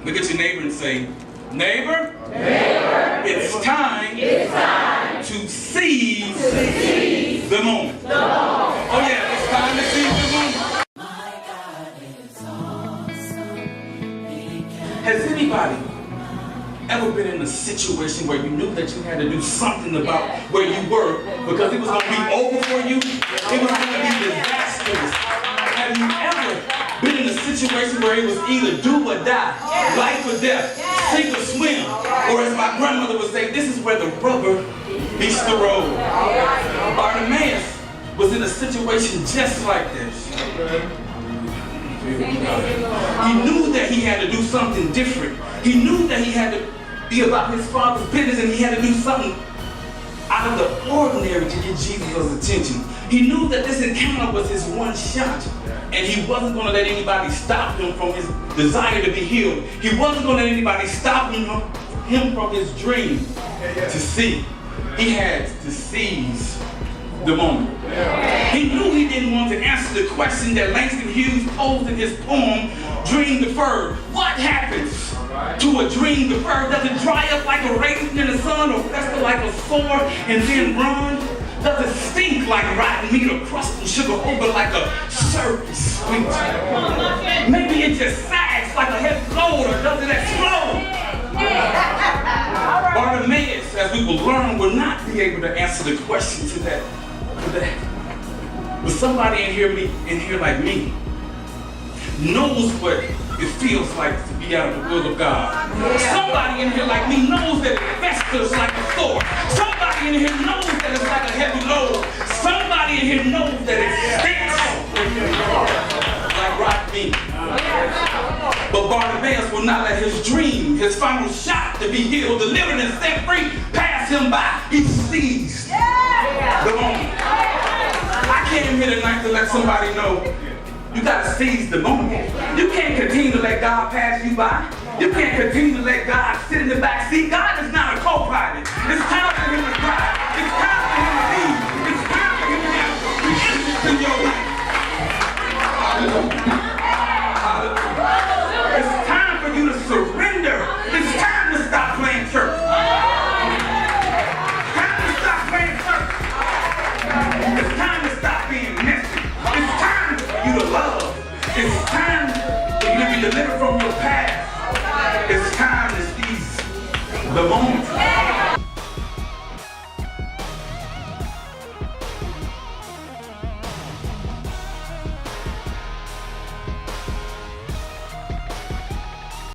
Look at your neighbor and say, neighbor, it's time to seize the moment. Oh yeah, it's time to seize the moment. Has anybody ever been in a situation where you knew that you had to do something about where you were because it was going to be over for you? It was going to be disastrous. Have you ever been in a situation where it was either do or die, life or death, sink or swim, or as my grandmother would say, this is where the rubber meets the road? Bartimaeus was in a situation just like this. He knew that he had to do something different. He knew that he had to be about his Father's business, and he had to do something out of the ordinary to get Jesus' attention. He knew that this encounter was his one shot, and he wasn't going to let anybody stop him from his desire to be healed. He wasn't going to let anybody stop him from his dream to see. He had to seize the moment. He knew he didn't want to answer the question that Langston Hughes posed in his poem, Dream Deferred. What happens to a dream deferred? Does it dry up like a raisin in the sun, or fester like a sore and then run? Does it stink like rotten meat, or crust and sugar over like a surface sweet? Maybe it just sags like a heavy load, or does it explode? Bartimaeus, as we will learn, will not be able to answer the question to that. But somebody in here like me knows what it feels like to be out of the will of God. Somebody in here like me knows that it festers like a sore. Somebody in here knows that it's like a heavy load. Somebody in here knows that it stinks like rotten meat. But Bartimaeus will not let his dream, his final shot to be healed, delivered, and set free, pass him by. He seized the moment. I came here tonight to let somebody know you gotta seize the moment. You can't continue to let God pass you by. You can't continue to let God sit in the back seat. God is not a co-pilot. It's time for him to drive. It's time for him to lead. It's time for him to have preeminence in your life. Hallelujah. Hallelujah. It's time for you to surrender. It's time to stop playing church. It's time to stop being messy. It's time for you to love. It's time for you to be delivered from your past. It's time to seize the moment.